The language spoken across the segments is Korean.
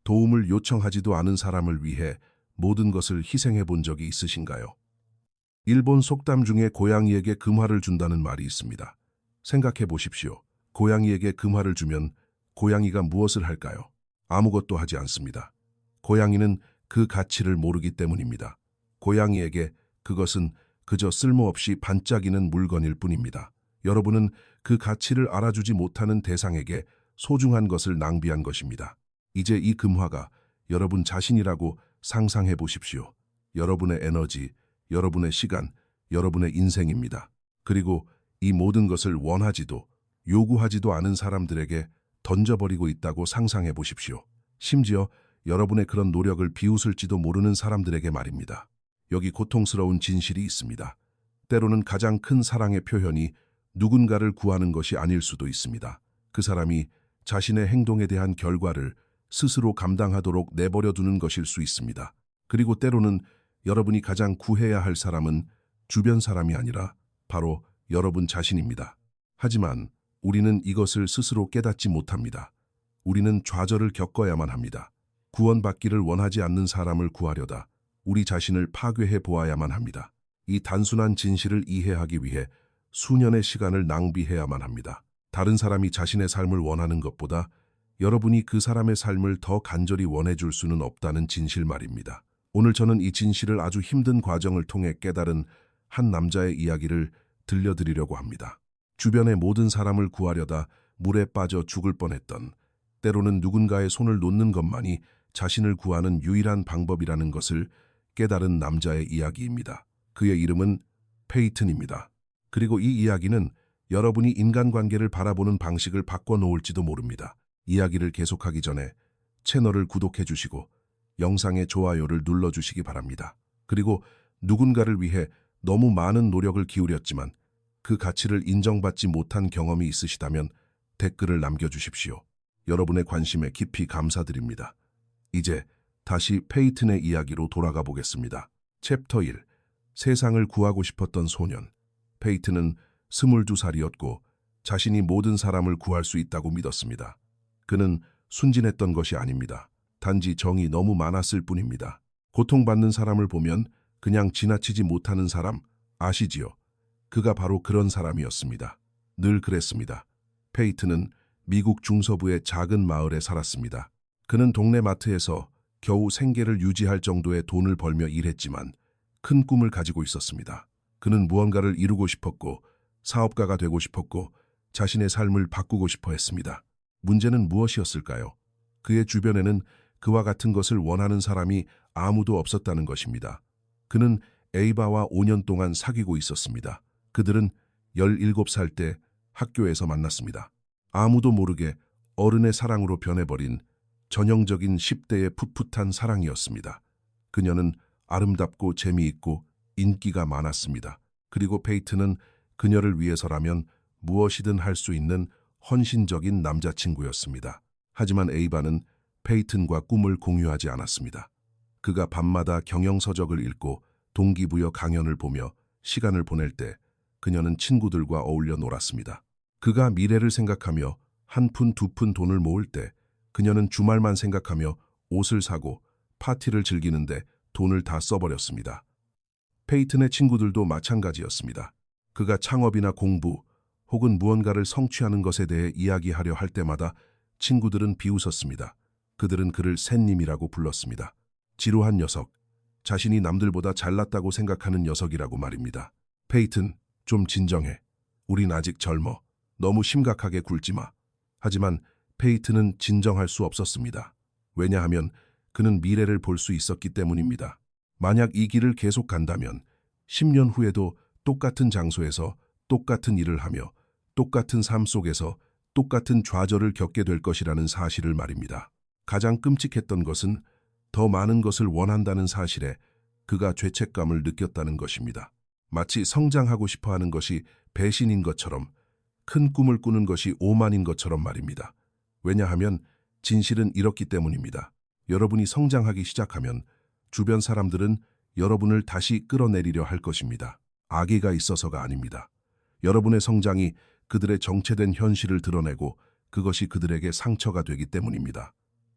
도움을 요청하지도 않은 사람을 위해 모든 것을 희생해 본 적이 있으신가요? 일본 속담 중에 고양이에게 금화를 준다는 말이 있습니다. 생각해 보십시오. 고양이에게 금화를 주면 고양이가 무엇을 할까요? 아무것도 하지 않습니다. 고양이는 그 가치를 모르기 때문입니다. 고양이에게 그것은 그저 쓸모없이 반짝이는 물건일 뿐입니다. 여러분은 그 가치를 알아주지 못하는 대상에게 소중한 것을 낭비한 것입니다. 이제 이 금화가 여러분 자신이라고 상상해 보십시오. 여러분의 에너지, 여러분의 시간, 여러분의 인생입니다. 그리고 이 모든 것을 원하지도 요구하지도 않은 사람들에게 던져버리고 있다고 상상해 보십시오. 심지어 여러분의 그런 노력을 비웃을지도 모르는 사람들에게 말입니다. 여기 고통스러운 진실이 있습니다. 때로는 가장 큰 사랑의 표현이 누군가를 구하는 것이 아닐 수도 있습니다. 그 사람이 자신의 행동에 대한 결과를 스스로 감당하도록 내버려 두는 것일 수 있습니다. 그리고 때로는 여러분이 가장 구해야 할 사람은 주변 사람이 아니라 바로 여러분 자신입니다. 하지만 우리는 이것을 스스로 깨닫지 못합니다. 우리는 좌절을 겪어야만 합니다. 구원받기를 원하지 않는 사람을 구하려다 우리 자신을 파괴해 보아야만 합니다. 이 단순한 진실을 이해하기 위해 수년의 시간을 낭비해야만 합니다. 다른 사람이 자신의 삶을 원하는 것보다 여러분이 그 사람의 삶을 더 간절히 원해줄 수는 없다는 진실 말입니다. 오늘 저는 이 진실을 아주 힘든 과정을 통해 깨달은 한 남자의 이야기를 들려드리려고 합니다. 주변의 모든 사람을 구하려다 물에 빠져 죽을 뻔했던, 때로는 누군가의 손을 놓는 것만이 자신을 구하는 유일한 방법이라는 것을 깨달은 남자의 이야기입니다. 그의 이름은 페이튼입니다. 그리고 이 이야기는 여러분이 인간관계를 바라보는 방식을 바꿔놓을지도 모릅니다. 이야기를 계속하기 전에 채널을 구독해 주시고 영상의 좋아요를 눌러주시기 바랍니다. 그리고 누군가를 위해 너무 많은 노력을 기울였지만 그 가치를 인정받지 못한 경험이 있으시다면 댓글을 남겨주십시오. 여러분의 관심에 깊이 감사드립니다. 이제 다시 페이튼의 이야기로 돌아가 보겠습니다. 챕터 1. 세상을 구하고 싶었던 소년. 페이튼은 22살이었고 자신이 모든 사람을 구할 수 있다고 믿었습니다. 그는 순진했던 것이 아닙니다. 단지 정이 너무 많았을 뿐입니다. 고통받는 사람을 보면 그냥 지나치지 못하는 사람 아시지요? 그가 바로 그런 사람이었습니다. 늘 그랬습니다. 페이튼은 미국 중서부의 작은 마을에 살았습니다. 그는 동네 마트에서 겨우 생계를 유지할 정도의 돈을 벌며 일했지만 큰 꿈을 가지고 있었습니다. 그는 무언가를 이루고 싶었고 사업가가 되고 싶었고 자신의 삶을 바꾸고 싶어 했습니다. 문제는 무엇이었을까요? 그의 주변에는 그와 같은 것을 원하는 사람이 아무도 없었다는 것입니다. 그는 에이바와 5년 동안 사귀고 있었습니다. 그들은 17살 때 학교에서 만났습니다. 아무도 모르게 어른의 사랑으로 변해버린 전형적인 10대의 풋풋한 사랑이었습니다. 그녀는 아름답고 재미있고 인기가 많았습니다. 그리고 페이튼은 그녀를 위해서라면 무엇이든 할 수 있는 헌신적인 남자친구였습니다. 하지만 에이바는 페이튼과 꿈을 공유하지 않았습니다. 그가 밤마다 경영서적을 읽고 동기부여 강연을 보며 시간을 보낼 때 그녀는 친구들과 어울려 놀았습니다. 그가 미래를 생각하며 한 푼 두 푼 돈을 모을 때 그녀는 주말만 생각하며 옷을 사고 파티를 즐기는데 돈을 다 써버렸습니다. 페이튼의 친구들도 마찬가지였습니다. 그가 창업이나 공부 혹은 무언가를 성취하는 것에 대해 이야기하려 할 때마다 친구들은 비웃었습니다. 그들은 그를 샌님이라고 불렀습니다. 지루한 녀석, 자신이 남들보다 잘났다고 생각하는 녀석이라고 말입니다. 페이튼, 좀 진정해. 우린 아직 젊어. 너무 심각하게 굴지 마. 하지만 페이튼은 진정할 수 없었습니다. 왜냐하면 그는 미래를 볼 수 있었기 때문입니다. 만약 이 길을 계속 간다면 10년 후에도 똑같은 장소에서 똑같은 일을 하며 똑같은 삶 속에서 똑같은 좌절을 겪게 될 것이라는 사실을 말입니다. 가장 끔찍했던 것은 더 많은 것을 원한다는 사실에 그가 죄책감을 느꼈다는 것입니다. 마치 성장하고 싶어하는 것이 배신인 것처럼, 큰 꿈을 꾸는 것이 오만인 것처럼 말입니다. 왜냐하면 진실은 이렇기 때문입니다. 여러분이 성장하기 시작하면 주변 사람들은 여러분을 다시 끌어내리려 할 것입니다. 악의가 있어서가 아닙니다. 여러분의 성장이 그들의 정체된 현실을 드러내고 그것이 그들에게 상처가 되기 때문입니다.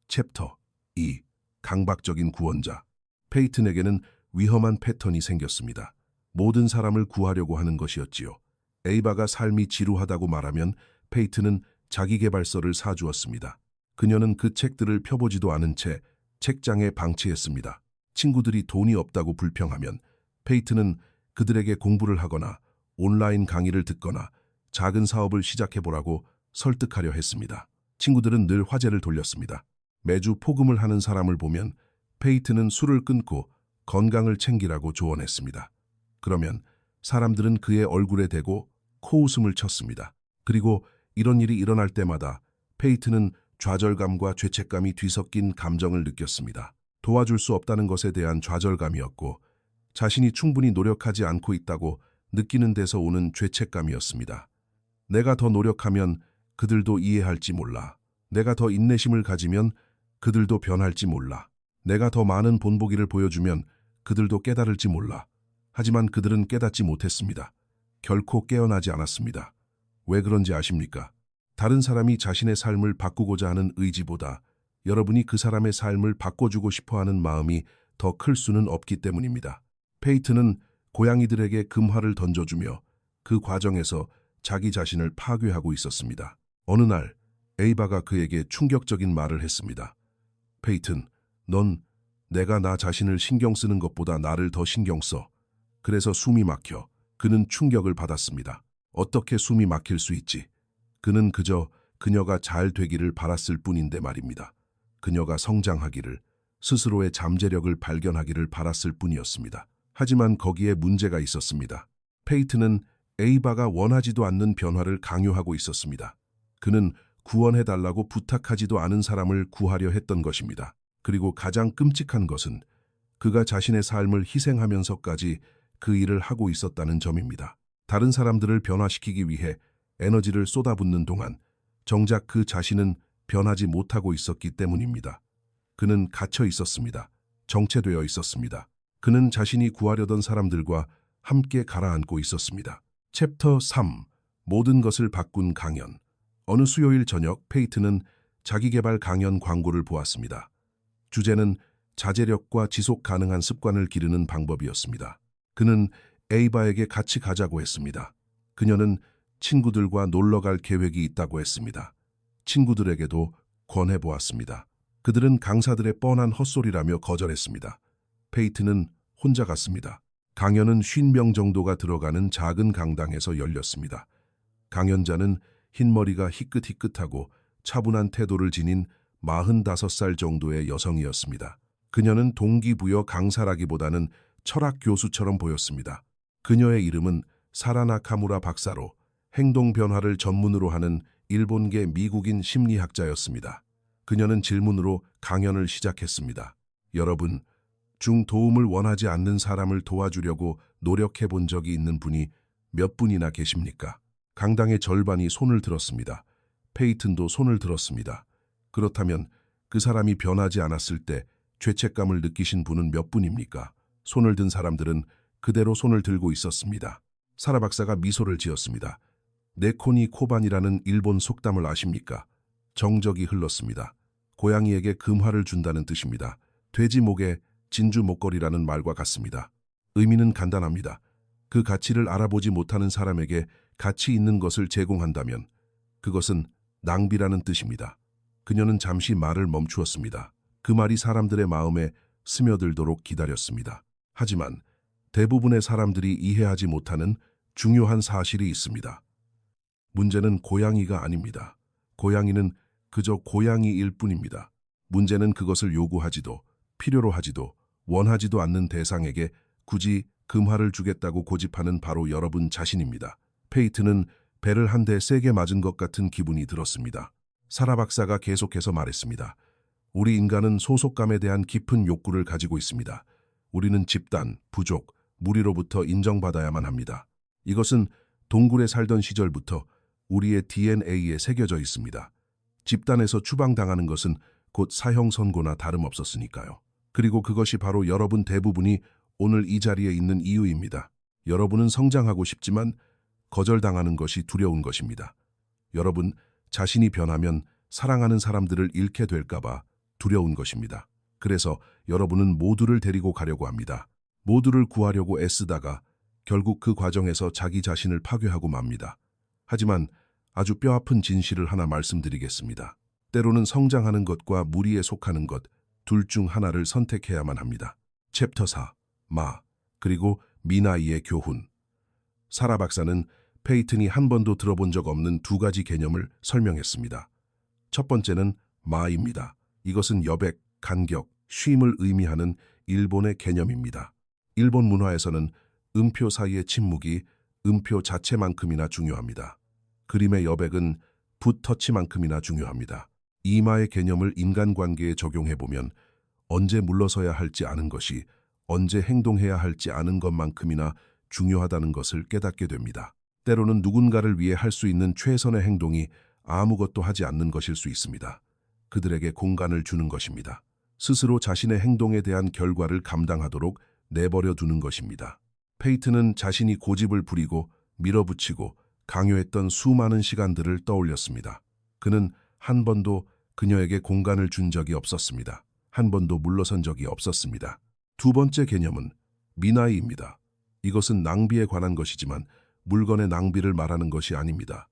챕터 2. 강박적인 구원자. 페이튼에게는 위험한 패턴이 생겼습니다. 모든 사람을 구하려고 하는 것이었지요. 에이바가 삶이 지루하다고 말하면 페이튼은 자기계발서를 사주었습니다. 그녀는 그 책들을 펴보지도 않은 채 책장에 방치했습니다. 친구들이 돈이 없다고 불평하면 페이튼은 그들에게 공부를 하거나 온라인 강의를 듣거나 작은 사업을 시작해보라고 설득하려 했습니다. 친구들은 늘 화제를 돌렸습니다. 매주 포금을 하는 사람을 보면 페이튼은 술을 끊고 건강을 챙기라고 조언했습니다. 그러면 사람들은 그의 얼굴에 대고 코웃음을 쳤습니다. 그리고 이런 일이 일어날 때마다 페이튼은 좌절감과 죄책감이 뒤섞인 감정을 느꼈습니다. 도와줄 수 없다는 것에 대한 좌절감이었고 자신이 충분히 노력하지 않고 있다고 느끼는 데서 오는 죄책감이었습니다. 내가 더 노력하면 그들도 이해할지 몰라. 내가 더 인내심을 가지면 그들도 변할지 몰라. 내가 더 많은 본보기를 보여주면 그들도 깨달을지 몰라. 하지만 그들은 깨닫지 못했습니다. 결코 깨어나지 않았습니다. 왜 그런지 아십니까? 다른 사람이 자신의 삶을 바꾸고자 하는 의지보다 여러분이 그 사람의 삶을 바꿔주고 싶어하는 마음이 더 클 수는 없기 때문입니다. 페이튼은 고양이들에게 금화를 던져주며 그 과정에서 자기 자신을 파괴하고 있었습니다. 어느 날 에이바가 그에게 충격적인 말을 했습니다. 페이튼, 넌 내가 나 자신을 신경 쓰는 것보다 나를 더 신경 써. 그래서 숨이 막혀. 그는 충격을 받았습니다. 어떻게 숨이 막힐 수 있지? 그는 그저 그녀가 잘 되기를 바랐을 뿐인데 말입니다. 그녀가 성장하기를, 스스로의 잠재력을 발견하기를 바랐을 뿐이었습니다. 하지만 거기에 문제가 있었습니다. 페이튼은 에이바가 원하지도 않는 변화를 강요하고 있었습니다. 그는 구원해달라고 부탁하지도 않은 사람을 구하려 했던 것입니다. 그리고 가장 끔찍한 것은 그가 자신의 삶을 희생하면서까지 그 일을 하고 있었다는 점입니다. 다른 사람들을 변화시키기 위해 에너지를 쏟아붓는 동안 정작 그 자신은 변하지 못하고 있었기 때문입니다. 그는 갇혀 있었습니다. 정체되어 있었습니다. 그는 자신이 구하려던 사람들과 함께 가라앉고 있었습니다. 챕터 3. 모든 것을 바꾼 강연. 어느 수요일 저녁 페이튼은 자기계발 강연 광고를 보았습니다. 주제는 자제력과 지속 가능한 습관을 기르는 방법이었습니다. 그는 에이바에게 같이 가자고 했습니다. 그녀는 친구들과 놀러갈 계획이 있다고 했습니다. 친구들에게도 권해보았습니다. 그들은 강사들의 뻔한 헛소리라며 거절했습니다. 페이튼은 혼자 갔습니다. 강연은 50명 정도가 들어가는 작은 강당에서 열렸습니다. 강연자는 흰머리가 희끗희끗하고 차분한 태도를 지닌 45살 정도의 여성이었습니다. 그녀는 동기부여 강사라기보다는 철학 교수처럼 보였습니다. 그녀의 이름은 사라 나카무라 박사로 행동 변화를 전문으로 하는 일본계 미국인 심리학자였습니다. 그녀는 질문으로 강연을 시작했습니다. 여러분, 중 도움을 원하지 않는 사람을 도와주려고 노력해 본 적이 있는 분이 몇 분이나 계십니까? 강당의 절반이 손을 들었습니다. 페이튼도 손을 들었습니다. 그렇다면 그 사람이 변하지 않았을 때 죄책감을 느끼신 분은 몇 분입니까? 손을 든 사람들은 그대로 손을 들고 있었습니다. 사라 박사가 미소를 지었습니다. 네코니 코반이라는 일본 속담을 아십니까? 정적이 흘렀습니다. 고양이에게 금화를 준다는 뜻입니다. 돼지 목에 진주 목걸이라는 말과 같습니다. 의미는 간단합니다. 그 가치를 알아보지 못하는 사람에게 가치 있는 것을 제공한다면 그것은 낭비라는 뜻입니다. 그녀는 잠시 말을 멈추었습니다. 그 말이 사람들의 마음에 스며들도록 기다렸습니다. 하지만 대부분의 사람들이 이해하지 못하는 중요한 사실이 있습니다. 문제는 고양이가 아닙니다. 고양이는 그저 고양이일 뿐입니다. 문제는 그것을 요구하지도 필요로 하지도 원하지도 않는 대상에게 굳이 금화를 주겠다고 고집하는 바로 여러분 자신입니다. 페이튼은 배를 한 대 세게 맞은 것 같은 기분이 들었습니다. 사라 박사가 계속해서 말했습니다. 우리 인간은 소속감에 대한 깊은 욕구를 가지고 있습니다. 우리는 집단, 부족, 무리로부터 인정받아야만 합니다. 이것은 동굴에 살던 시절부터 우리의 DNA에 새겨져 있습니다. 집단에서 추방당하는 것은 곧 사형 선고나 다름없었으니까요. 그리고 그것이 바로 여러분 대부분이 오늘 이 자리에 있는 이유입니다. 여러분은 성장하고 싶지만 거절당하는 것이 두려운 것입니다. 여러분 자신이 변하면 사랑하는 사람들을 잃게 될까 봐 두려운 것입니다. 그래서 여러분은 모두를 데리고 가려고 합니다. 모두를 구하려고 애쓰다가 결국 그 과정에서 자기 자신을 파괴하고 맙니다. 하지만 아주 뼈아픈 진실을 하나 말씀드리겠습니다. 때로는 성장하는 것과 무리에 속하는 것, 둘 중 하나를 선택해야만 합니다. 챕터 4. 마, 그리고 미나이의 교훈. 사라 박사는 페이튼이 한 번도 들어본 적 없는 두 가지 개념을 설명했습니다. 첫 번째는 마입니다. 이것은 여백, 간격, 쉼을 의미하는 일본의 개념입니다. 일본 문화에서는 음표 사이의 침묵이 음표 자체만큼이나 중요합니다. 그림의 여백은 붓터치만큼이나 중요합니다. 이마의 개념을 인간관계에 적용해보면 언제 물러서야 할지 아는 것이 언제 행동해야 할지 아는 것만큼이나 중요하다는 것을 깨닫게 됩니다. 때로는 누군가를 위해 할 수 있는 최선의 행동이 아무것도 하지 않는 것일 수 있습니다. 그들에게 공간을 주는 것입니다. 스스로 자신의 행동에 대한 결과를 감당하도록 내버려 두는 것입니다. 페이튼은 자신이 고집을 부리고 밀어붙이고 강요했던 수많은 시간들을 떠올렸습니다. 그는 한 번도 그녀에게 공간을 준 적이 없었습니다. 한 번도 물러선 적이 없었습니다. 두 번째 개념은 미나이입니다. 이것은 낭비에 관한 것이지만 물건의 낭비를 말하는 것이 아닙니다.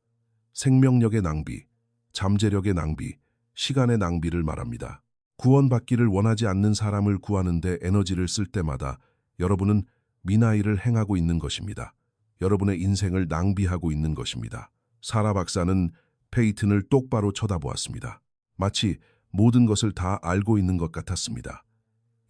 생명력의 낭비, 잠재력의 낭비, 시간의 낭비를 말합니다. 구원받기를 원하지 않는 사람을 구하는 데 에너지를 쓸 때마다 여러분은 미나이를 행하고 있는 것입니다. 여러분의 인생을 낭비하고 있는 것입니다. 사라 박사는 페이튼을 똑바로 쳐다보았습니다. 마치 모든 것을 다 알고 있는 것 같았습니다.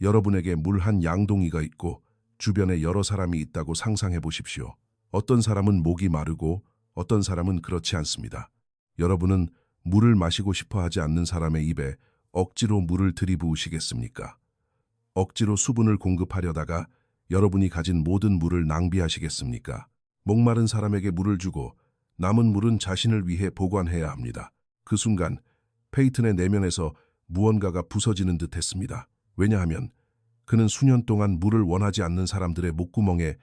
여러분에게 물 한 양동이가 있고 주변에 여러 사람이 있다고 상상해 보십시오. 어떤 사람은 목이 마르고 어떤 사람은 그렇지 않습니다. 여러분은 물을 마시고 싶어 하지 않는 사람의 입에 억지로 물을 들이부으시겠습니까? 억지로 수분을 공급하려다가 여러분이 가진 모든 물을 낭비하시겠습니까? 목마른 사람에게 물을 주고 남은 물은 자신을 위해 보관해야 합니다. 그 순간 페이튼의 내면에서 무언가가 부서지는 듯 했습니다. 왜냐하면 그는 수년 동안 물을 원하지 않는 사람들의 목구멍에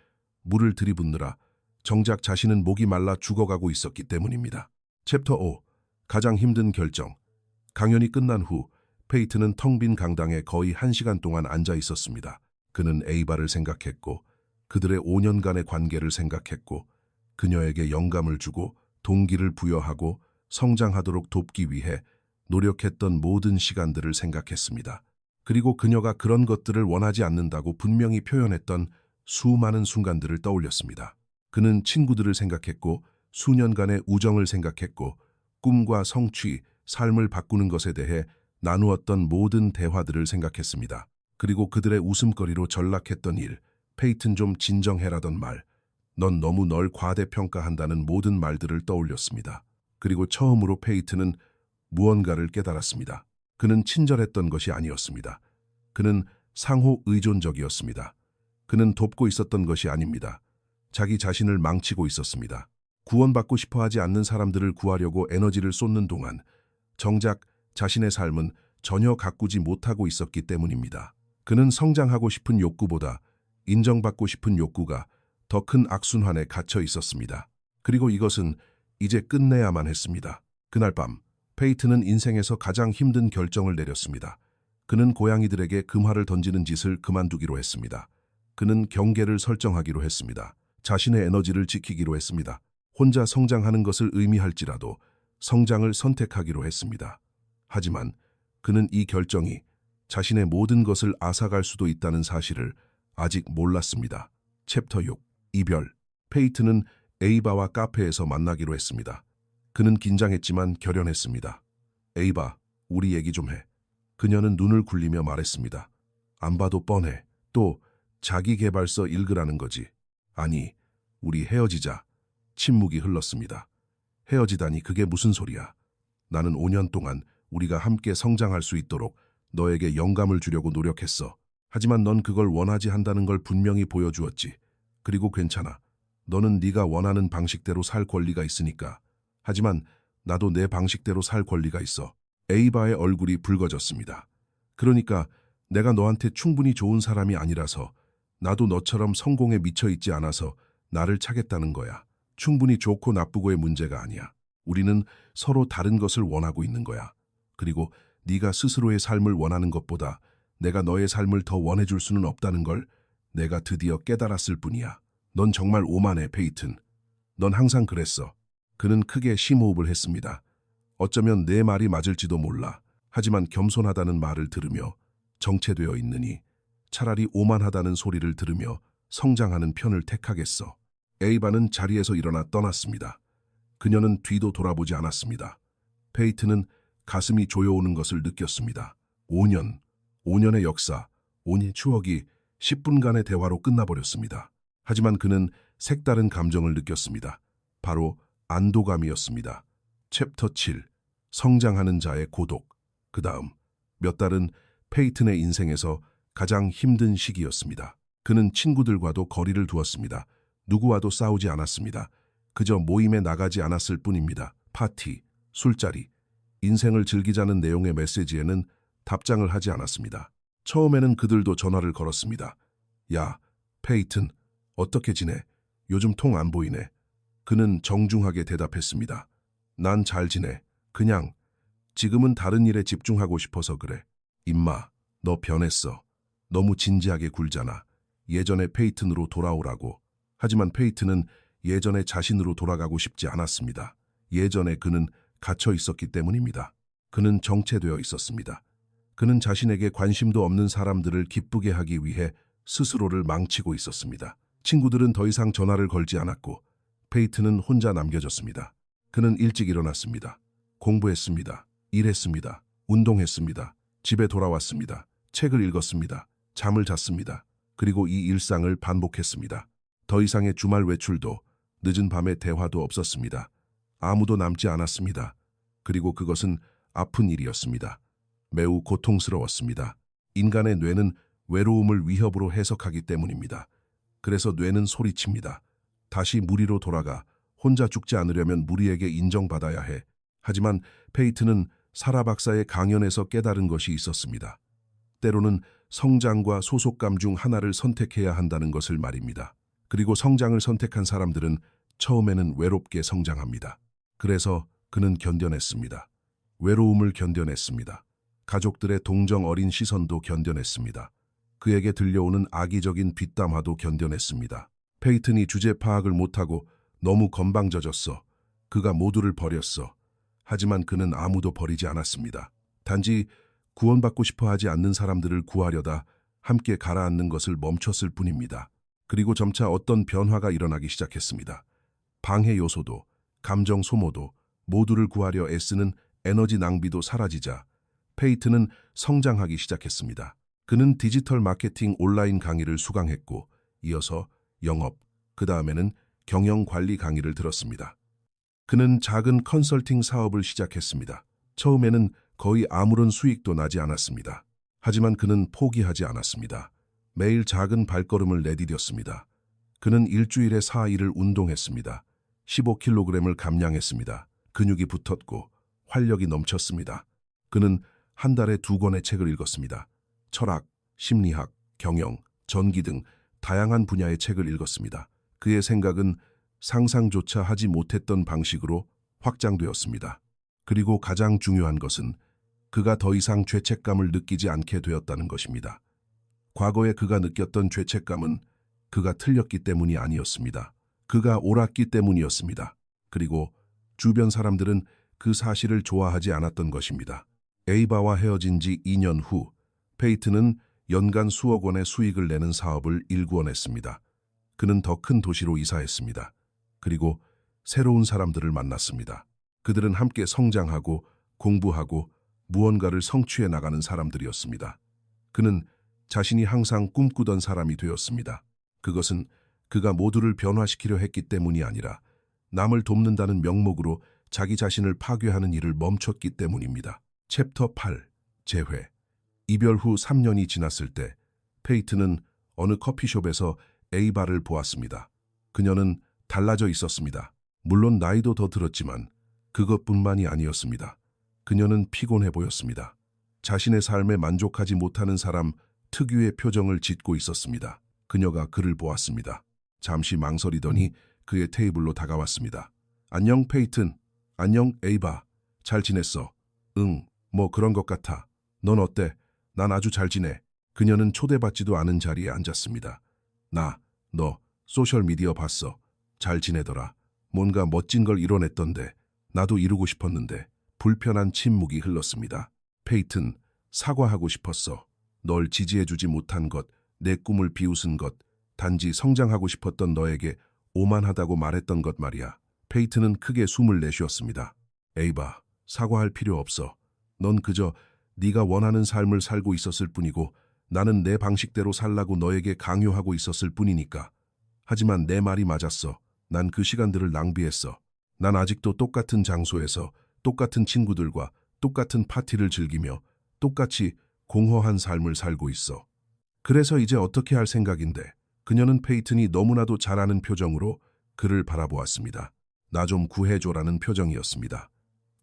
물을 들이붓느라 정작 자신은 목이 말라 죽어가고 있었기 때문입니다. 챕터 5. 가장 힘든 결정. 강연이 끝난 후 페이튼은 텅 빈 강당에 거의 1시간 동안 앉아 있었습니다. 그는 에이바를 생각했고 그들의 5년간의 관계를 생각했고 그녀에게 영감을 주고 동기를 부여하고 성장하도록 돕기 위해 노력했던 모든 시간들을 생각했습니다. 그리고 그녀가 그런 것들을 원하지 않는다고 분명히 표현했던 수많은 순간들을 떠올렸습니다. 그는 친구들을 생각했고 수년간의 우정을 생각했고 꿈과 성취, 삶을 바꾸는 것에 대해 나누었던 모든 대화들을 생각했습니다. 그리고 그들의 웃음거리로 전락했던 일, 페이튼 좀 진정해라던 말, 넌 너무 널 과대평가한다는 모든 말들을 떠올렸습니다. 그리고 처음으로 페이튼은 무언가를 깨달았습니다. 그는 친절했던 것이 아니었습니다. 그는 상호 의존적이었습니다. 그는 돕고 있었던 것이 아닙니다. 자기 자신을 망치고 있었습니다. 구원받고 싶어 하지 않는 사람들을 구하려고 에너지를 쏟는 동안 정작 자신의 삶은 전혀 가꾸지 못하고 있었기 때문입니다. 그는 성장하고 싶은 욕구보다 인정받고 싶은 욕구가 더 큰 악순환에 갇혀 있었습니다. 그리고 이것은 이제 끝내야만 했습니다. 그날 밤 페이튼은 인생에서 가장 힘든 결정을 내렸습니다. 그는 고양이들에게 금화를 던지는 짓을 그만두기로 했습니다. 그는 경계를 설정하기로 했습니다. 자신의 에너지를 지키기로 했습니다. 혼자 성장하는 것을 의미할지라도 성장을 선택하기로 했습니다. 하지만 그는 이 결정이 자신의 모든 것을 앗아갈 수도 있다는 사실을 아직 몰랐습니다. 챕터 6. 이별. 페이튼은 에이바와 카페에서 만나기로 했습니다. 그는 긴장했지만 결연했습니다. 에이바, 우리 얘기 좀 해. 그녀는 눈을 굴리며 말했습니다. 안 봐도 뻔해. 또 자기계발서 읽으라는 거지. 아니, 우리 헤어지자. 침묵이 흘렀습니다. 헤어지다니 그게 무슨 소리야. 나는 5년 동안 우리가 함께 성장할 수 있도록 너에게 영감을 주려고 노력했어. 하지만 넌 그걸 원하지 한다는 걸 분명히 보여주었지. 그리고 괜찮아. 너는 네가 원하는 방식대로 살 권리가 있으니까. 하지만 나도 내 방식대로 살 권리가 있어. 에이바의 얼굴이 붉어졌습니다. 그러니까 내가 너한테 충분히 좋은 사람이 아니라서 나도 너처럼 성공에 미쳐 있지 않아서 나를 차겠다는 거야. 충분히 좋고 나쁘고의 문제가 아니야. 우리는 서로 다른 것을 원하고 있는 거야. 그리고 네가 스스로의 삶을 원하는 것보다 내가 너의 삶을 더 원해줄 수는 없다는 걸 내가 드디어 깨달았을 뿐이야. 넌 정말 오만해, 페이튼. 넌 항상 그랬어. 그는 크게 심호흡을 했습니다. 어쩌면 내 말이 맞을지도 몰라. 하지만 겸손하다는 말을 들으며 정체되어 있느니 차라리 오만하다는 소리를 들으며 성장하는 편을 택하겠어. 에이바는 자리에서 일어나 떠났습니다. 그녀는 뒤도 돌아보지 않았습니다. 페이트는 가슴이 조여오는 것을 느꼈습니다. 5년의 역사, 5년의 추억이 10분간의 대화로 끝나버렸습니다. 하지만 그는 색다른 감정을 느꼈습니다. 바로 안도감이었습니다. 챕터 7. 성장하는 자의 고독. 그 다음 몇 달은 페이튼의 인생에서 가장 힘든 시기였습니다. 그는 친구들과도 거리를 두었습니다. 누구와도 싸우지 않았습니다. 그저 모임에 나가지 않았을 뿐입니다. 파티, 술자리, 인생을 즐기자는 내용의 메시지에는 답장을 하지 않았습니다. 처음에는 그들도 전화를 걸었습니다. 야, 페이튼, 어떻게 지내? 요즘 통 안 보이네. 그는 정중하게 대답했습니다. 난 잘 지내. 그냥 지금은 다른 일에 집중하고 싶어서 그래. 임마, 너 변했어. 너무 진지하게 굴잖아. 예전의 페이튼으로 돌아오라고. 하지만 페이튼은 예전의 자신으로 돌아가고 싶지 않았습니다. 예전에 그는 갇혀 있었기 때문입니다. 그는 정체되어 있었습니다. 그는 자신에게 관심도 없는 사람들을 기쁘게 하기 위해 스스로를 망치고 있었습니다. 친구들은 더 이상 전화를 걸지 않았고 페이튼은 혼자 남겨졌습니다. 그는 일찍 일어났습니다. 공부했습니다. 일했습니다. 운동했습니다. 집에 돌아왔습니다. 책을 읽었습니다. 잠을 잤습니다. 그리고 이 일상을 반복했습니다. 더 이상의 주말 외출도 늦은 밤의 대화도 없었습니다. 아무도 남지 않았습니다. 그리고 그것은 아픈 일이었습니다. 매우 고통스러웠습니다. 인간의 뇌는 외로움을 위협으로 해석하기 때문입니다. 그래서 뇌는 소리칩니다. 다시 무리로 돌아가. 혼자 죽지 않으려면 무리에게 인정받아야 해. 하지만 페이튼은 사라 박사의 강연에서 깨달은 것이 있었습니다. 때로는 성장과 소속감 중 하나를 선택해야 한다는 것을 말입니다. 그리고 성장을 선택한 사람들은 처음에는 외롭게 성장합니다. 그래서 그는 견뎌냈습니다. 외로움을 견뎌냈습니다. 가족들의 동정 어린 시선도 견뎌냈습니다. 그에게 들려오는 악의적인 뒷담화도 견뎌냈습니다. 페이튼이 주제 파악을 못하고 너무 건방져졌어. 그가 모두를 버렸어. 하지만 그는 아무도 버리지 않았습니다. 단지 구원받고 싶어 하지 않는 사람들을 구하려다 함께 가라앉는 것을 멈췄을 뿐입니다. 그리고 점차 어떤 변화가 일어나기 시작했습니다. 방해 요소도, 감정 소모도, 모두를 구하려 애쓰는 에너지 낭비도 사라지자 페이튼은 성장하기 시작했습니다. 그는 디지털 마케팅 온라인 강의를 수강했고 이어서 영업, 그 다음에는 경영 관리 강의를 들었습니다. 그는 작은 컨설팅 사업을 시작했습니다. 처음에는 거의 아무런 수익도 나지 않았습니다. 하지만 그는 포기하지 않았습니다. 매일 작은 발걸음을 내디뎠습니다. 그는 일주일에 4일을 운동했습니다. 15kg을 감량했습니다. 근육이 붙었고 활력이 넘쳤습니다. 그는 한 달에 2권의 책을 읽었습니다. 철학, 심리학, 경영, 전기 등 다양한 분야의 책을 읽었습니다. 그의 생각은 상상조차 하지 못했던 방식으로 확장되었습니다. 그리고 가장 중요한 것은 그가 더 이상 죄책감을 느끼지 않게 되었다는 것입니다. 과거에 그가 느꼈던 죄책감은 그가 틀렸기 때문이 아니었습니다. 그가 옳았기 때문이었습니다. 그리고 주변 사람들은 그 사실을 좋아하지 않았던 것입니다. 에이바와 헤어진 지 2년 후 페이튼은 연간 수억 원의 수익을 내는 사업을 일구어냈습니다. 그는 더 큰 도시로 이사했습니다. 그리고 새로운 사람들을 만났습니다. 그들은 함께 성장하고 공부하고 무언가를 성취해 나가는 사람들이었습니다. 그는 자신이 항상 꿈꾸던 사람이 되었습니다. 그것은 그가 모두를 변화시키려 했기 때문이 아니라 남을 돕는다는 명목으로 자기 자신을 파괴하는 일을 멈췄기 때문입니다. 챕터 8. 재회. 이별 후 3년이 지났을 때 페이튼은 어느 커피숍에서 에이바를 보았습니다. 그녀는 달라져 있었습니다. 물론 나이도 더 들었지만 그것뿐만이 아니었습니다. 그녀는 피곤해 보였습니다. 자신의 삶에 만족하지 못하는 사람 특유의 표정을 짓고 있었습니다. 그녀가 그를 보았습니다. 잠시 망설이더니 그의 테이블로 다가왔습니다. 안녕 페이튼. 안녕 에이바. 잘 지냈어? 응. 뭐 그런 것 같아. 넌 어때? 난 아주 잘 지내. 그녀는 초대받지도 않은 자리에 앉았습니다. 너 소셜미디어 봤어. 잘 지내더라. 뭔가 멋진 걸 이뤄냈던데. 나도 이루고 싶었는데. 불편한 침묵이 흘렀습니다. 페이튼, 사과하고 싶었어. 널 지지해주지 못한 것, 내 꿈을 비웃은 것, 단지 성장하고 싶었던 너에게 오만하다고 말했던 것 말이야. 페이튼은 크게 숨을 내쉬었습니다. 에이바, 사과할 필요 없어. 넌 그저 네가 원하는 삶을 살고 있었을 뿐이고 나는 내 방식대로 살라고 너에게 강요하고 있었을 뿐이니까. 하지만 내 말이 맞았어. 난 그 시간들을 낭비했어. 난 아직도 똑같은 장소에서 똑같은 친구들과 똑같은 파티를 즐기며 똑같이 공허한 삶을 살고 있어. 그래서 이제 어떻게 할 생각인데? 그녀는 페이튼이 너무나도 잘 아는 표정으로 그를 바라보았습니다. 나 좀 구해줘라는 표정이었습니다.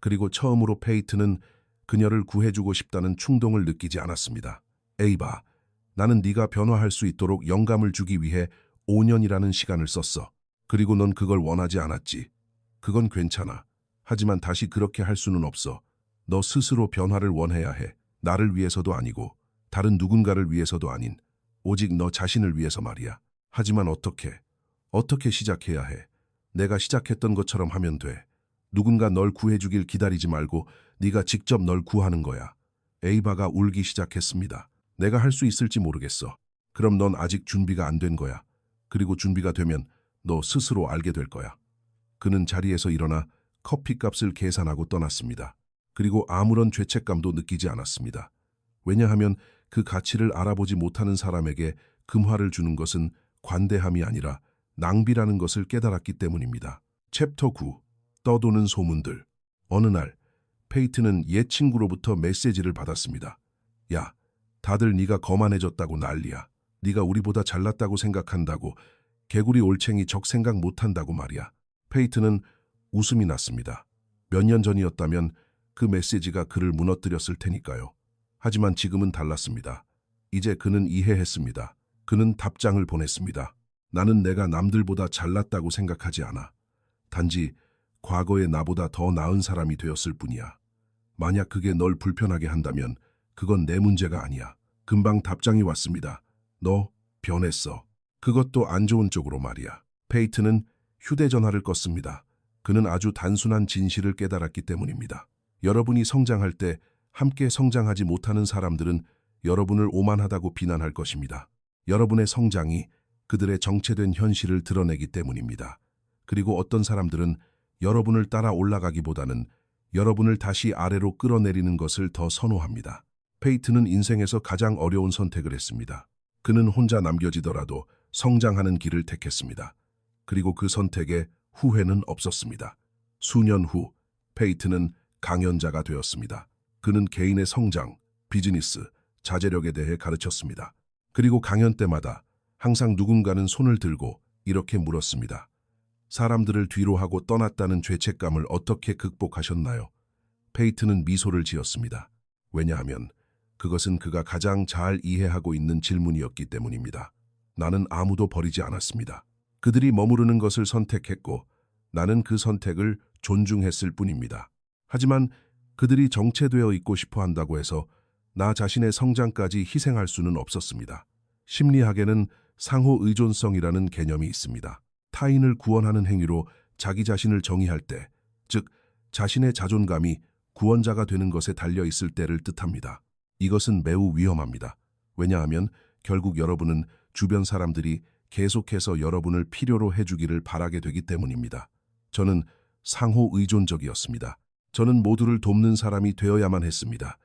그리고 처음으로 페이튼은 그녀를 구해주고 싶다는 충동을 느끼지 않았습니다. 에이바, 나는 네가 변화할 수 있도록 영감을 주기 위해 5년이라는 시간을 썼어. 그리고 넌 그걸 원하지 않았지. 그건 괜찮아. 하지만 다시 그렇게 할 수는 없어. 너 스스로 변화를 원해야 해. 나를 위해서도 아니고 다른 누군가를 위해서도 아닌 오직 너 자신을 위해서 말이야. 하지만 어떻게 시작해야 해? 내가 시작했던 것처럼 하면 돼. 누군가 널 구해주길 기다리지 말고 네가 직접 널 구하는 거야. 에이바가 울기 시작했습니다. 내가 할 수 있을지 모르겠어. 그럼 넌 아직 준비가 안 된 거야. 그리고 준비가 되면 너 스스로 알게 될 거야. 그는 자리에서 일어나 커피값을 계산하고 떠났습니다. 그리고 아무런 죄책감도 느끼지 않았습니다. 왜냐하면 그 가치를 알아보지 못하는 사람에게 금화를 주는 것은 관대함이 아니라 낭비라는 것을 깨달았기 때문입니다. 챕터 9. 떠도는 소문들. 어느 날 페이튼은 옛 친구로부터 메시지를 받았습니다. 야, 다들 네가 거만해졌다고 난리야. 네가 우리보다 잘났다고 생각한다고, 개구리 올챙이 적 생각 못한다고 말이야. 페이튼은 웃음이 났습니다. 몇 년 전이었다면 그 메시지가 그를 무너뜨렸을 테니까요. 하지만 지금은 달랐습니다. 이제 그는 이해했습니다. 그는 답장을 보냈습니다. 나는 내가 남들보다 잘났다고 생각하지 않아. 단지 과거의 나보다 더 나은 사람이 되었을 뿐이야. 만약 그게 널 불편하게 한다면 그건 내 문제가 아니야. 금방 답장이 왔습니다. 너 변했어. 그것도 안 좋은 쪽으로 말이야. 페이튼은 휴대전화를 껐습니다. 그는 아주 단순한 진실을 깨달았기 때문입니다. 여러분이 성장할 때 함께 성장하지 못하는 사람들은 여러분을 오만하다고 비난할 것입니다. 여러분의 성장이 그들의 정체된 현실을 드러내기 때문입니다. 그리고 어떤 사람들은 여러분을 따라 올라가기보다는 여러분을 다시 아래로 끌어내리는 것을 더 선호합니다. 페이튼은 인생에서 가장 어려운 선택을 했습니다. 그는 혼자 남겨지더라도 성장하는 길을 택했습니다. 그리고 그 선택에 후회는 없었습니다. 수년 후 페이튼은 강연자가 되었습니다. 그는 개인의 성장, 비즈니스, 자제력에 대해 가르쳤습니다. 그리고 강연 때마다 항상 누군가는 손을 들고 이렇게 물었습니다. 사람들을 뒤로하고 떠났다는 죄책감을 어떻게 극복하셨나요? 페이튼은 미소를 지었습니다. 왜냐하면 그것은 그가 가장 잘 이해하고 있는 질문이었기 때문입니다. 나는 아무도 버리지 않았습니다. 그들이 머무르는 것을 선택했고 나는 그 선택을 존중했을 뿐입니다. 하지만 그들이 정체되어 있고 싶어 한다고 해서 나 자신의 성장까지 희생할 수는 없었습니다. 심리학에는 상호 의존성이라는 개념이 있습니다. 타인을 구원하는 행위로 자기 자신을 정의할 때, 즉 자신의 자존감이 구원자가 되는 것에 달려 있을 때를 뜻합니다. 이것은 매우 위험합니다. 왜냐하면 결국 여러분은 주변 사람들이 계속해서 여러분을 필요로 해주기를 바라게 되기 때문입니다. 저는 상호 의존적이었습니다. 저는 모두를 돕는 사람이 되어야만 했습니다.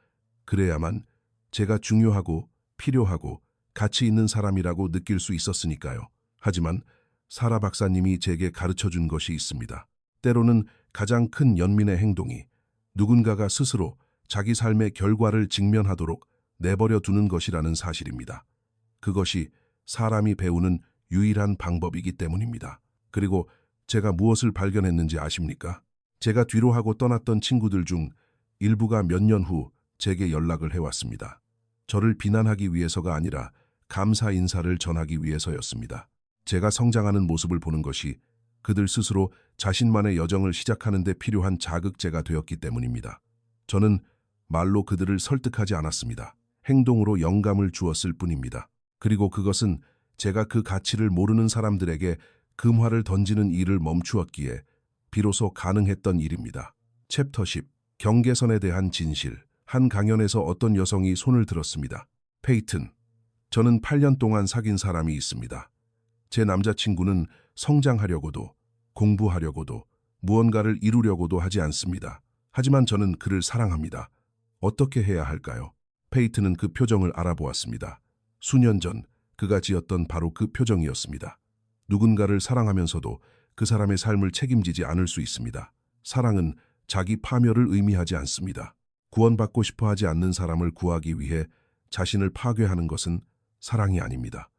그래야만 제가 중요하고 필요하고 가치 있는 사람이라고 느낄 수 있었으니까요. 하지만 사라 박사님이 제게 가르쳐준 것이 있습니다. 때로는 가장 큰 연민의 행동이 누군가가 스스로 자기 삶의 결과를 직면하도록 내버려 두는 것이라는 사실입니다. 그것이 사람이 배우는 유일한 방법이기 때문입니다. 그리고 제가 무엇을 발견했는지 아십니까? 제가 뒤로하고 떠났던 친구들 중 일부가 몇 년 후 제게 연락을 해왔습니다. 저를 비난하기 위해서가 아니라 감사 인사를 전하기 위해서였습니다. 제가 성장하는 모습을 보는 것이 그들 스스로 자신만의 여정을 시작하는 데 필요한 자극제가 되었기 때문입니다. 저는 말로 그들을 설득하지 않았습니다. 행동으로 영감을 주었을 뿐입니다. 그리고 그것은 제가 그 가치를 모르는 사람들에게 금화를 던지는 일을 멈추었기에 비로소 가능했던 일입니다. 챕터 10. 경계선에 대한 진실. 한 강연에서 어떤 여성이 손을 들었습니다. 페이튼, 저는 8년 동안 사귄 사람이 있습니다. 제 남자친구는 성장하려고도 공부하려고도 무언가를 이루려고도 하지 않습니다. 하지만 저는 그를 사랑합니다. 어떻게 해야 할까요? 페이트는 그 표정을 알아보았습니다. 수년 전 그가 지었던 바로 그 표정이었습니다. 누군가를 사랑하면서도 그 사람의 삶을 책임지지 않을 수 있습니다. 사랑은 자기 파멸을 의미하지 않습니다. 구원받고 싶어 하지 않는 사람을 구하기 위해 자신을 파괴하는 것은 사랑이 아닙니다.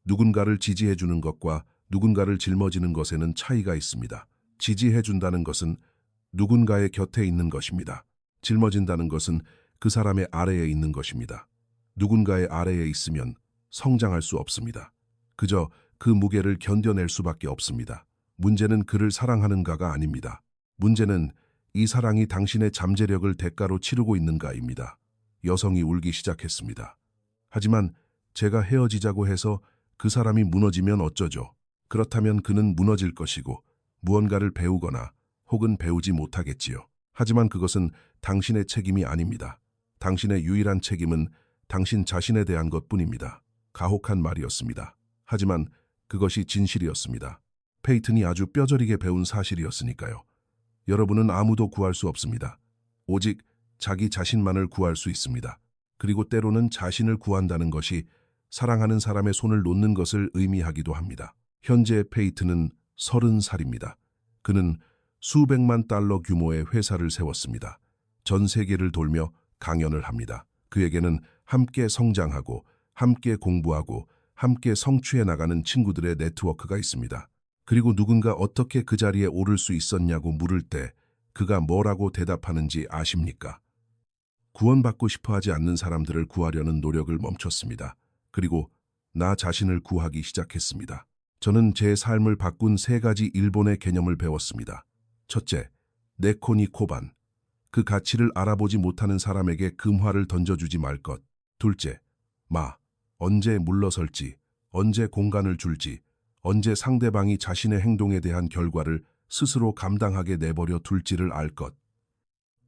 누군가를 지지해 주는 것과 누군가를 짊어지는 것에는 차이가 있습니다. 지지해 준다는 것은 누군가의 곁에 있는 것입니다. 짊어진다는 것은 그 사람의 아래에 있는 것입니다. 누군가의 아래에 있으면 성장할 수 없습니다. 그저 그 무게를 견뎌낼 수밖에 없습니다. 문제는 그를 사랑하는가가 아닙니다. 문제는 이 사랑이 당신의 잠재력을 대가로 치르고 있는가입니다. 여성이 울기 시작했습니다. 하지만 제가 헤어지자고 해서 그 사람이 무너지면 어쩌죠? 그렇다면 그는 무너질 것이고 무언가를 배우거나 혹은 배우지 못하겠지요. 하지만 그것은 당신의 책임이 아닙니다. 당신의 유일한 책임은 당신 자신에 대한 것뿐입니다. 가혹한 말이었습니다. 하지만 그것이 진실이었습니다. 페이튼이 아주 뼈저리게 배운 사실이었으니까요. 여러분은 아무도 구할 수 없습니다. 오직 자기 자신만을 구할 수 있습니다. 그리고 때로는 자신을 구한다는 것이 사랑하는 사람의 손을 놓는 것을 의미하기도 합니다. 현재 페이튼은 30살입니다. 그는 수백만 달러 규모의 회사를 세웠습니다. 전 세계를 돌며 강연을 합니다. 그에게는 함께 성장하고 함께 공부하고 함께 성취해 나가는 친구들의 네트워크가 있습니다. 그리고 누군가 어떻게 그 자리에 오를 수 있었냐고 물을 때 그가 뭐라고 대답하는지 아십니까? 구원받고 싶어 하지 않는 사람들을 구하려는 노력을 멈췄습니다. 그리고 나 자신을 구하기 시작했습니다. 저는 제 삶을 바꾼 3가지 일본의 개념을 배웠습니다. 첫째, 네코니 코반. 그 가치를 알아보지 못하는 사람에게 금화를 던져주지 말 것. 둘째, 마. 언제 물러설지, 언제 공간을 줄지, 언제 상대방이 자신의 행동에 대한 결과를 스스로 감당하게 내버려 둘지를 알 것.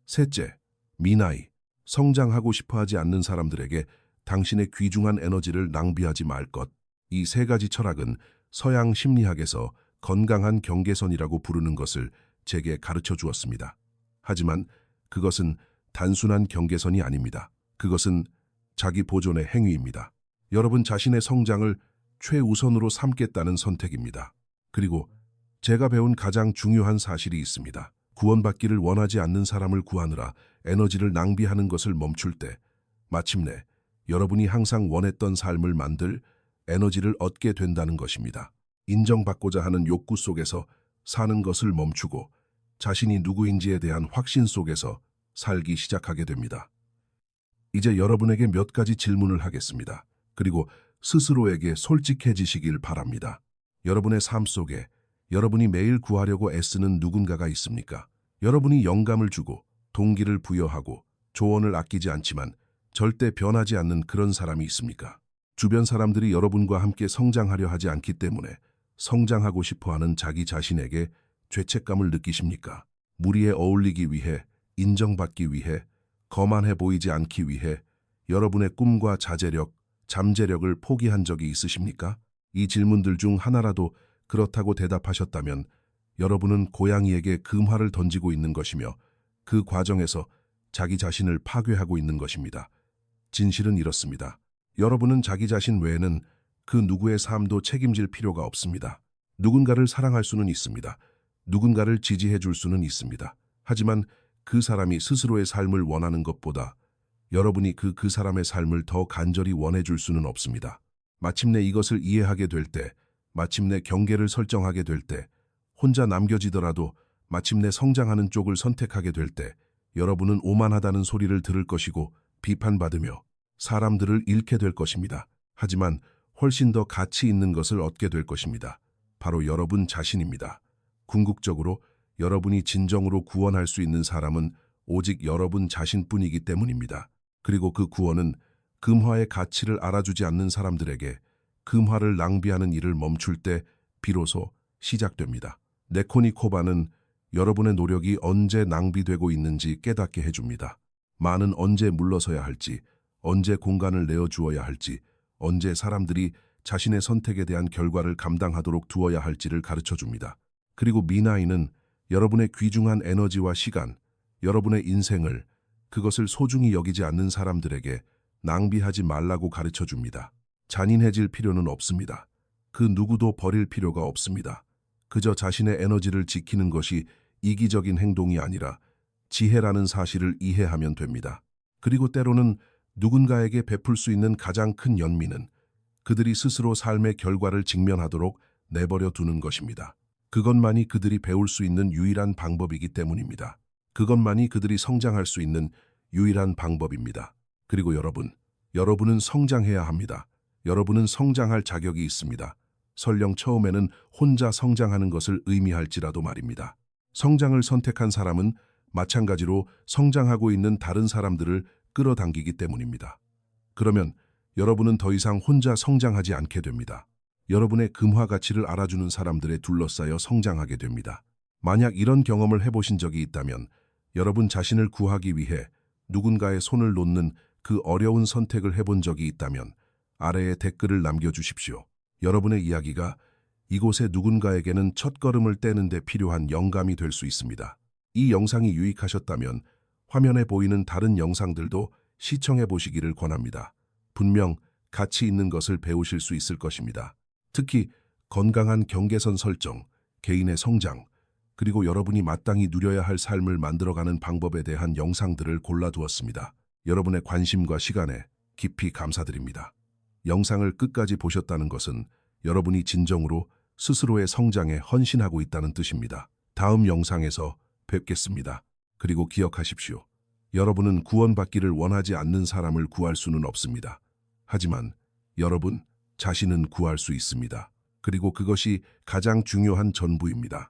셋째, 미나이. 성장하고 싶어 하지 않는 사람들에게 당신의 귀중한 에너지를 낭비하지 말 것. 이 3가지 철학은 서양 심리학에서 건강한 경계선이라고 부르는 것을 제게 가르쳐 주었습니다. 하지만 그것은 단순한 경계선이 아닙니다. 그것은 자기 보존의 행위입니다. 여러분 자신의 성장을 최우선으로 삼겠다는 선택입니다. 그리고 제가 배운 가장 중요한 사실이 있습니다. 구원받기를 원하지 않는 사람을 구하느라 에너지를 낭비하는 것을 멈출 때 마침내 여러분이 항상 원했던 삶을 만들 에너지를 얻게 된다는 것입니다. 인정받고자 하는 욕구 속에서 사는 것을 멈추고 자신이 누구인지에 대한 확신 속에서 살기 시작하게 됩니다. 이제 여러분에게 몇 가지 질문을 하겠습니다. 그리고 스스로에게 솔직해지시길 바랍니다. 여러분의 삶 속에 여러분이 매일 구하려고 애쓰는 누군가가 있습니까? 여러분이 영감을 주고 동기를 부여하고 조언을 아끼지 않지만 절대 변하지 않는 그런 사람이 있습니까? 주변 사람들이 여러분과 함께 성장하려 하지 않기 때문에 성장하고 싶어하는 자기 자신에게 죄책감을 느끼십니까? 무리에 어울리기 위해, 인정받기 위해, 거만해 보이지 않기 위해 여러분의 꿈과 자제력, 잠재력을 포기한 적이 있으십니까? 이 질문들 중 하나라도 그렇다고 대답하셨다면 여러분은 고양이에게 금화를 던지고 있는 것이며 그 과정에서 자기 자신을 파괴하고 있는 것입니다. 진실은 이렇습니다. 여러분은 자기 자신 외에는 그 누구의 삶도 책임질 필요가 없습니다. 누군가를 사랑할 수는 있습니다. 누군가를 지지해 줄 수는 있습니다. 하지만 그 사람이 스스로의 삶을 원하는 것보다 여러분이 그 사람의 삶을 더 간절히 원해줄 수는 없습니다. 마침내 이것을 이해하게 될 때, 마침내 경계를 설정하게 될 때, 혼자 남겨지더라도 마침내 성장하는 쪽을 선택하게 될 때, 여러분은 오만하다는 소리를 들을 것이고 비판받으며 사람들을 잃게 될 것입니다. 하지만 훨씬 더 가치 있는 것을 얻게 될 것입니다. 바로 여러분 자신입니다. 궁극적으로 여러분이 진정으로 구원할 수 있는 사람은 오직 여러분 자신뿐이기 때문입니다. 그리고 그 구원은 금화의 가치를 알아주지 않는 사람들에게 금화를 낭비하는 일을 멈출 때 비로소 시작됩니다. 네코니코바는 여러분의 노력이 언제 낭비되고 있는지 깨닫게 해줍니다. 많은 언제 물러서야 할지, 언제 공간을 내어주어야 할지, 언제 사람들이 자신의 선택에 대한 결과를 감당하도록 두어야 할지를 가르쳐줍니다. 그리고 미나이는 여러분의 귀중한 에너지와 시간, 여러분의 인생을 그것을 소중히 여기지 않는 사람들에게 낭비하지 말라고 가르쳐줍니다. 잔인해질 필요는 없습니다. 그 누구도 버릴 필요가 없습니다. 그저 자신의 에너지를 지키는 것이 이기적인 행동이 아니라 지혜라는 사실을 이해하면 됩니다. 그리고 때로는 누군가에게 베풀 수 있는 가장 큰 연민은 그들이 스스로 삶의 결과를 직면하도록 내버려 두는 것입니다. 그것만이 그들이 배울 수 있는 유일한 방법이기 때문입니다. 그것만이 그들이 성장할 수 있는 유일한 방법입니다. 그리고 여러분은 성장해야 합니다. 여러분은 성장할 자격이 있습니다. 설령 처음에는 혼자 성장하는 것을 의미할지라도 말입니다. 성장을 선택한 사람은 마찬가지로 성장하고 있는 다른 사람들을 끌어당기기 때문입니다. 그러면 여러분은 더 이상 혼자 성장하지 않게 됩니다. 여러분의 금화 가치를 알아주는 사람들에 둘러싸여 성장하게 됩니다. 만약 이런 경험을 해보신 적이 있다면 여러분 자신을 구하기 위해 누군가의 손을 놓는 그 어려운 선택을 해본 적이 있다면 아래에 댓글을 남겨주십시오. 여러분의 이야기가 이곳에 누군가에게는 첫걸음을 떼는 데 필요한 영감이 될 수 있습니다. 이 영상이 유익하셨다면 화면에 보이는 다른 영상들도 시청해 보시기를 권합니다. 분명 가치 있는 것을 배우실 수 있을 것입니다. 특히 건강한 경계선 설정, 개인의 성장, 그리고 여러분이 마땅히 누려야 할 삶을 만들어가는 방법에 대한 영상들을 골라두었습니다. 여러분의 관심과 시간에 깊이 감사드립니다. 영상을 끝까지 보셨다는 것은 여러분이 진정으로 스스로의 성장에 헌신하고 있다는 뜻입니다. 다음 영상에서 뵙겠습니다. 그리고 기억하십시오. 여러분은 구원받기를 원하지 않는 사람을 구할 수는 없습니다. 하지만 여러분 자신은 구할 수 있습니다. 그리고 그것이 가장 중요한 전부입니다.